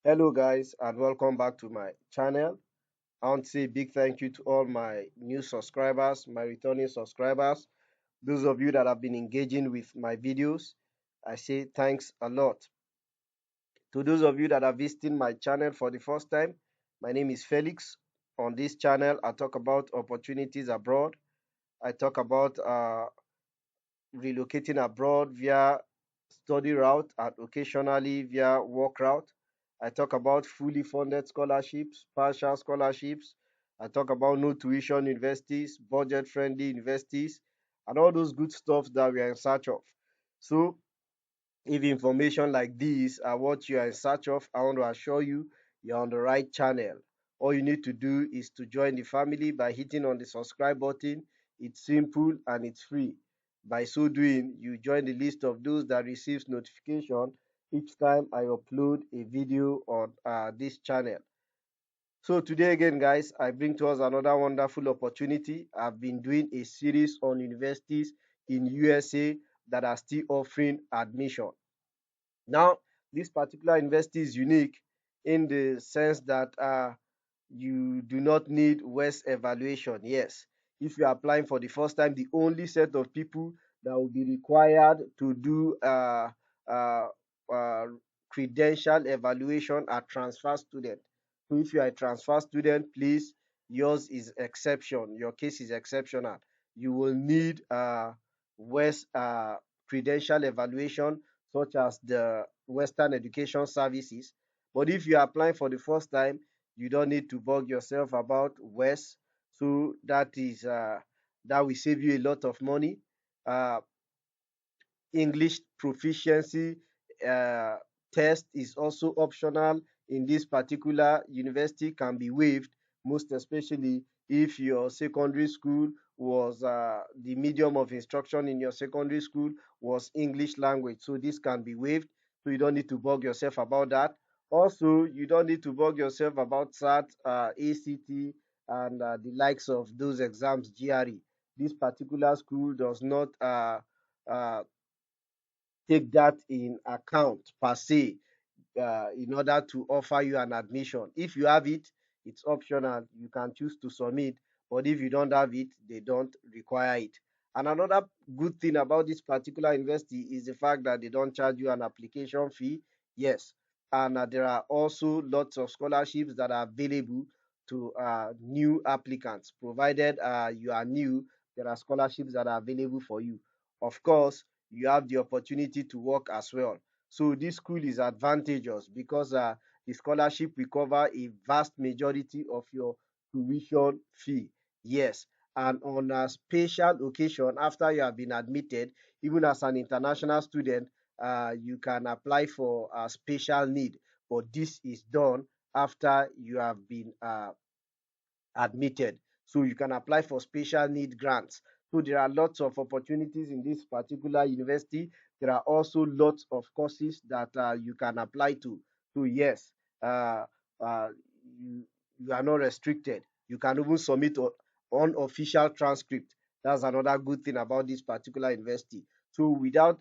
Hello guys and welcome back to my channel. I want to say a big thank you to all my new subscribers, my returning subscribers, those of you that have been engaging with my videos. I say thanks a lot. To those of you that are visiting my channel for the first time, my name is Felix. On this channel, I talk about opportunities abroad. I talk about relocating abroad via study route and occasionally via work route. I talk about fully funded scholarships, partial scholarships. I talk about no tuition universities, budget friendly universities, and all those good stuff that we are in search of. So, if information like this are what you are in search of, I want to assure you you're on the right channel. All you need to do is to join the family by hitting on the subscribe button. It's simple and it's free. By so doing, you join the list of those that receives notification each time I upload a video on this channel. So today again, guys, I bring to us another wonderful opportunity. I've been doing a series on universities in USA that are still offering admission. Now, this particular university is unique in the sense that you do not need West evaluation. Yes, if you are applying for the first time, the only set of people that will be required to do uh, uh, credential evaluation are transfer students. So if you are a transfer student, please, yours is exception. Your case is exceptional. You will need West credential evaluation such as the Western Education Services. But if you are applying for the first time, you don't need to bug yourself about West. So that will save you a lot of money. Uh, English proficiency uh, test is also optional in this particular university, can be waived, most especially if your secondary school was the medium of instruction in your secondary school was English language. So this can be waived. So you don't need to bug yourself about that. Also, you don't need to bug yourself about SAT, ACT, and the likes of those exams, GRE. This particular school does not uh, take that in account per se in order to offer you an admission. If you have it, it's optional. You can choose to submit, but if you don't have it, they don't require it. And another good thing about this particular university is the fact that they don't charge you an application fee. Yes, and there are also lots of scholarships that are available to new applicants. Provided you are new, there are scholarships that are available for you. Of course, you have the opportunity to work as well. So this school is advantageous because the scholarship will cover a vast majority of your tuition fee. Yes, and on a special occasion, after you have been admitted, even as an international student, you can apply for a special need. But this is done after you have been admitted. So you can apply for special need grants. So there are lots of opportunities in this particular university. There are also lots of courses that you can apply to. So yes, uh, uh, you, you are not restricted. You can even submit unofficial transcript. That's another good thing about this particular university. So without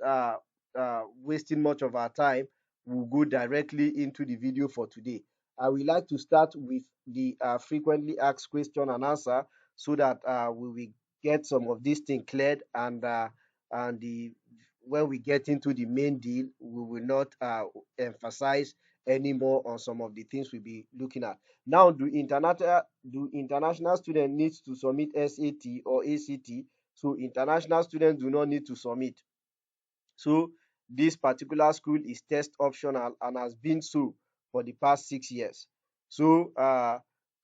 wasting much of our time, we'll go directly into the video for today. I would like to start with the frequently asked question and answer so that we will get some of these things cleared and the when we get into the main deal, we will not emphasize anymore on some of the things we'll be looking at. Now, do international students need to submit SAT or ACT? So international students do not need to submit. So this particular school is test optional and has been so for the past 6 years. So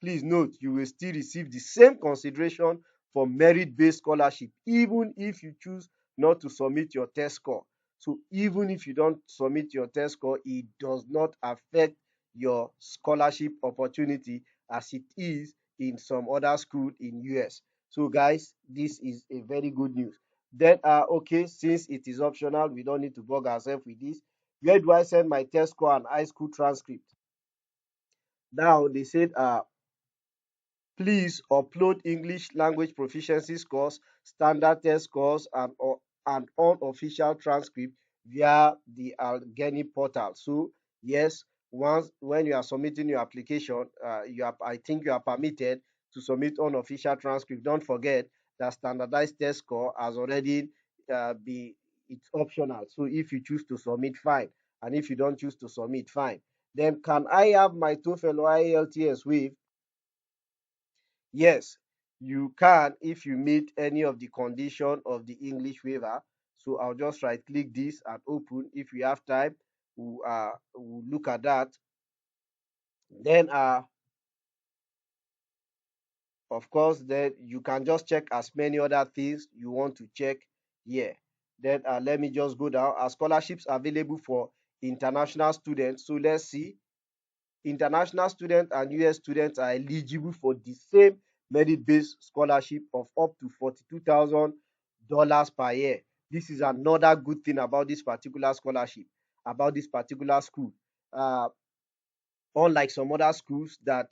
please note you will still receive the same consideration for merit-based scholarship even if you choose not to submit your test score. So even if you don't submit your test score, it does not affect your scholarship opportunity as it is in some other school in US. So guys, this is a very good news. Then okay, since it is optional, we don't need to bug ourselves with this. Where do I send my test score and high school transcript? Now they said please upload English language proficiency scores, standard test scores, and unofficial transcript via the Algeny portal. So yes, once when you are submitting your application, I think you are permitted to submit unofficial transcript. Don't forget that standardized test score has already be it's optional. So if you choose to submit, fine, and if you don't choose to submit, fine. Then can I have my TOEFL or IELTS waived? Yes, you can if you meet any of the condition of the English waiver. So I'll just right click this and open. If we have time, we'll look at that. Then of course, then you can just check as many other things you want to check here. Then let me just go down. Are scholarships available for international students? So let's see. International students and US students are eligible for the same merit-based scholarship of up to $42,000 per year. This is another good thing about this particular scholarship, about this particular school. Uh, Unlike some other schools that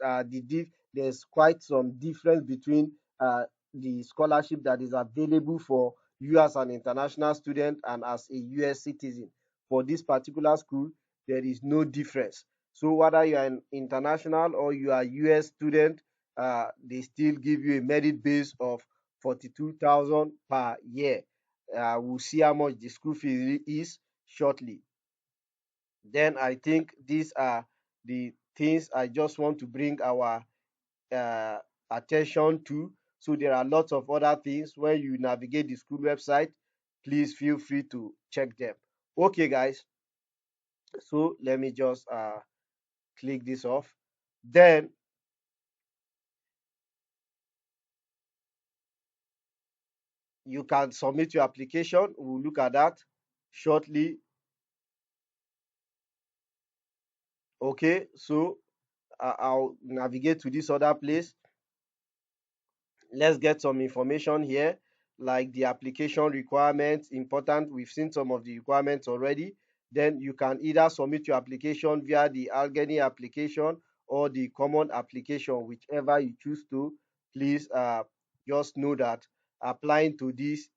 there's quite some difference between the scholarship that is available for you as an international student and as a US citizen. For this particular school, there is no difference. So whether you are an international or you are US student, they still give you a merit base of 42,000 per year. We'll see how much the school fee is shortly. Then I think these are the things I just want to bring our uh, attention to. So there are lots of other things. When you navigate the school website, please feel free to check them. Okay, guys. So let me just click this off. Then you can submit your application. We'll look at that shortly. Okay, so I'll navigate to this other place. Let's get some information here, like the application requirements. Important, we've seen some of the requirements already. Then you can either submit your application via the Allegheny application or the common application, whichever you choose to. Please just know that applying to this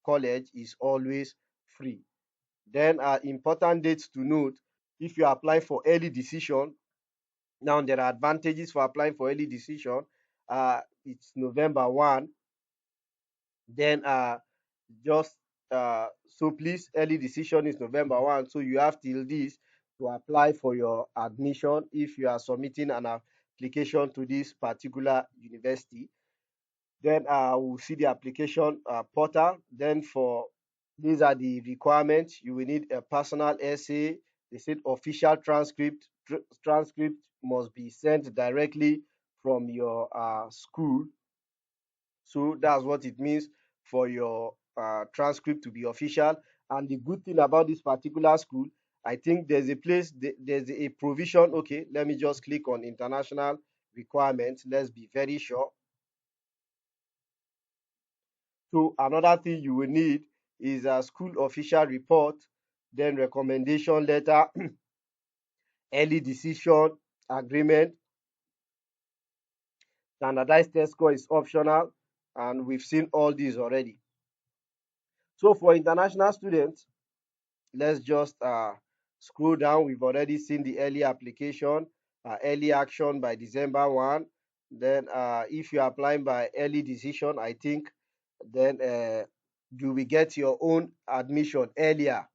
college is always free. Then important dates to note: if you apply for early decision, now there are advantages for applying for early decision. It's November 1. Then just so please, early decision is November 1. So you have till this to apply for your admission if you are submitting an application to this particular university. Then we'll see the application portal. Then for these are the requirements. You will need a personal essay. They said official transcript. Transcript must be sent directly from your school. So that's what it means for your transcript to be official. And the good thing about this particular school, I think there's a place, there's a provision. Okay, let me just click on international requirements. Let's be very sure. So another thing you will need is a school official report, then recommendation letter, early decision agreement. Standardized test score is optional, and we've seen all these already. So for international students, let's just scroll down. We've already seen the early application, early action by December 1. Then if you're applying by early decision, I think then you will get your own admission earlier,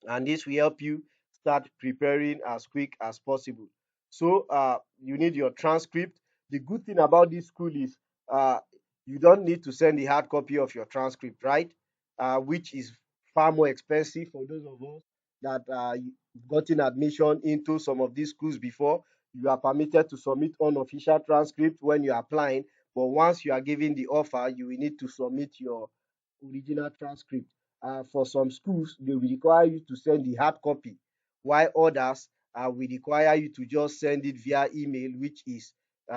and this will help you start preparing as quick as possible. So you need your transcript. The good thing about this school is uh, you don't need to send the hard copy of your transcript, right? Which is far more expensive for those of us that gotten admission into some of these schools before. You are permitted to submit unofficial transcript when you are applying, but once you are given the offer, you will need to submit your original transcript. For some schools, they will require you to send the hard copy, while others will require you to just send it via email, which is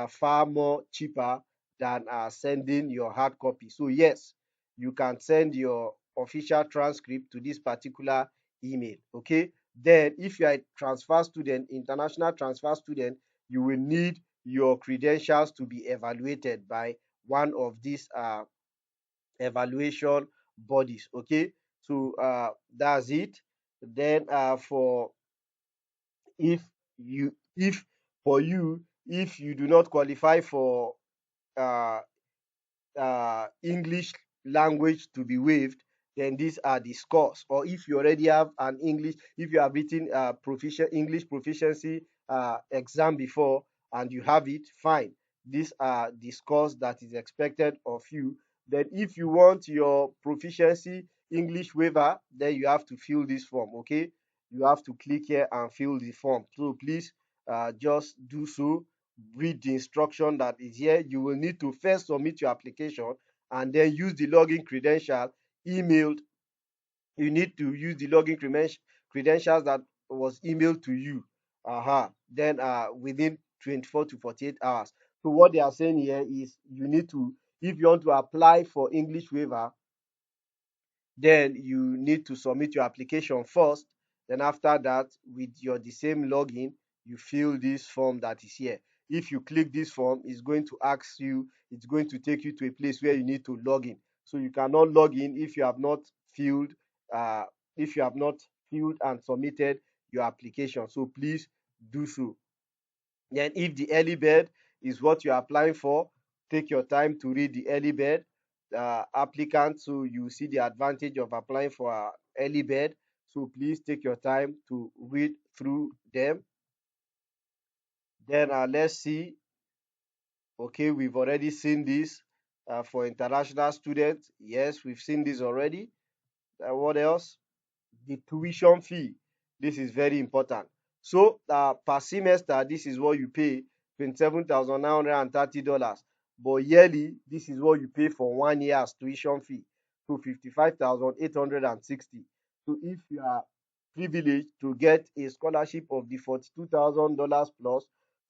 far more cheaper than sending your hard copy. So yes, you can send your official transcript to this particular email. Okay. Then, if you are a transfer student, international transfer student, you will need your credentials to be evaluated by one of these evaluation bodies. Okay, so that's it. Then for if you if for you, if you do not qualify for uh, English language to be waived, then these are the scores. Or if you already have an English, if you have written English proficiency exam before and you have it, fine. These are the scores that is expected of you. Then if you want your proficiency English waiver, then you have to fill this form, okay? You have to click here and fill the form. So please just do so. Read the instruction that is here. You will need to first submit your application and then use the login credential emailed. You need to use the login credentials that was emailed to you. Then within 24 to 48 hours. So what they are saying here is you need to, if you want to apply for English waiver, then you need to submit your application first. Then after that, with your the same login, you fill this form that is here. If you click this form, it's going to ask you, it's going to take you to a place where you need to log in. So you cannot log in if you have not filled uh, if you have not filled and submitted your application. So please do so. Then if the early bird is what you're applying for, take your time to read the early bird applicant, so you see the advantage of applying for early bird. So please take your time to read through them. Then let's see. Okay, we've already seen this for international students. Yes, we've seen this already. What else? The tuition fee. This is very important. So per semester, this is what you pay, $27,930. But yearly, this is what you pay for 1 year as tuition fee, to 55,860. So if you are privileged to get a scholarship of the $42,000 plus,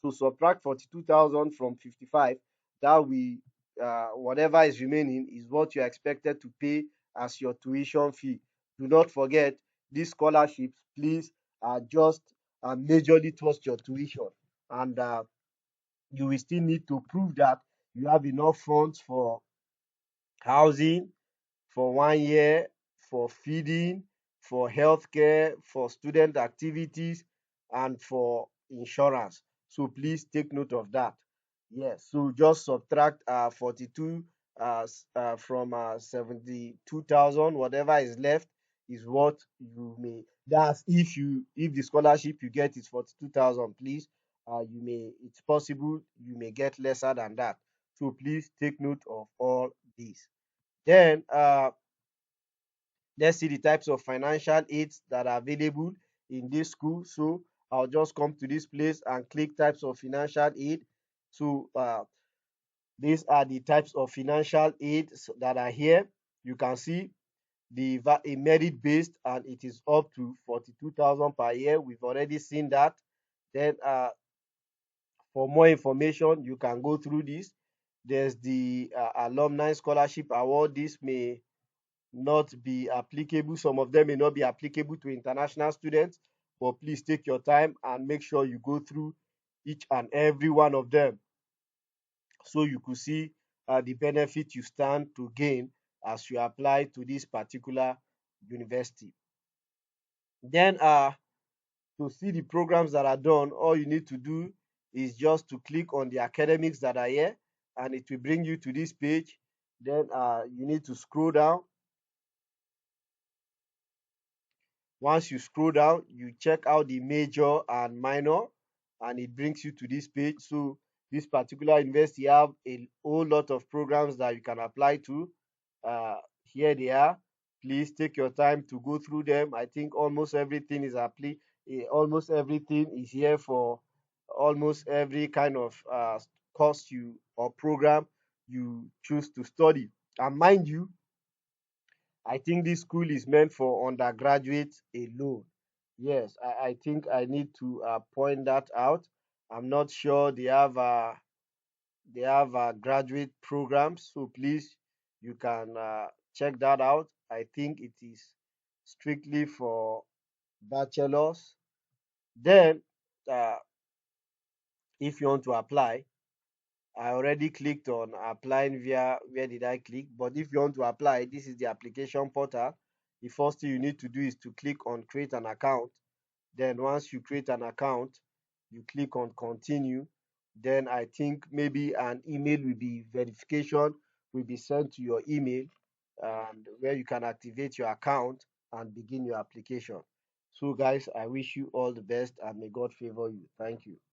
to subtract 42,000 from 55, that we whatever is remaining is what you are expected to pay as your tuition fee. Do not forget, these scholarships, please just majorly towards your tuition, and you will still need to prove that you have enough funds for housing for 1 year, for feeding, for healthcare, for student activities, and for insurance. So please take note of that. Yes, so just subtract 42 from 72,000. Whatever is left is what you may. That's if the scholarship you get is 42,000. Please, you may. It's possible you may get lesser than that. So please take note of all these. Then let's see the types of financial aids that are available in this school. So I'll just come to this place and click types of financial aid. So these are the types of financial aids that are here. You can see the a merit based, and it is up to 42,000 per year. We've already seen that. Then for more information, you can go through this. There's the alumni scholarship award. This may not be applicable. Some of them may not be applicable to international students, but please take your time and make sure you go through each and every one of them, so you could see the benefit you stand to gain as you apply to this particular university. Then to see the programs that are done, all you need to do is just to click on the academics that are here, and it will bring you to this page. Then you need to scroll down. Once you scroll down, you check out the major and minor, and it brings you to this page. So this particular university have a whole lot of programs that you can apply to. Here they are. Please take your time to go through them. I think almost everything is almost everything is here for almost every kind of course you or program you choose to study. And mind you, I think this school is meant for undergraduates alone. Yes, I think I need to point that out. I'm not sure they have graduate programs, so please you can check that out. I think it is strictly for bachelors. Then, uh, if you want to apply, I already clicked on applying via where did I click? But if you want to apply, this is the application portal. The first thing you need to do is to click on create an account. Then once you create an account, you click on continue. Then I think maybe an email will be verification will be sent to your email, and where you can activate your account and begin your application. So guys, I wish you all the best and may God favor you. Thank you.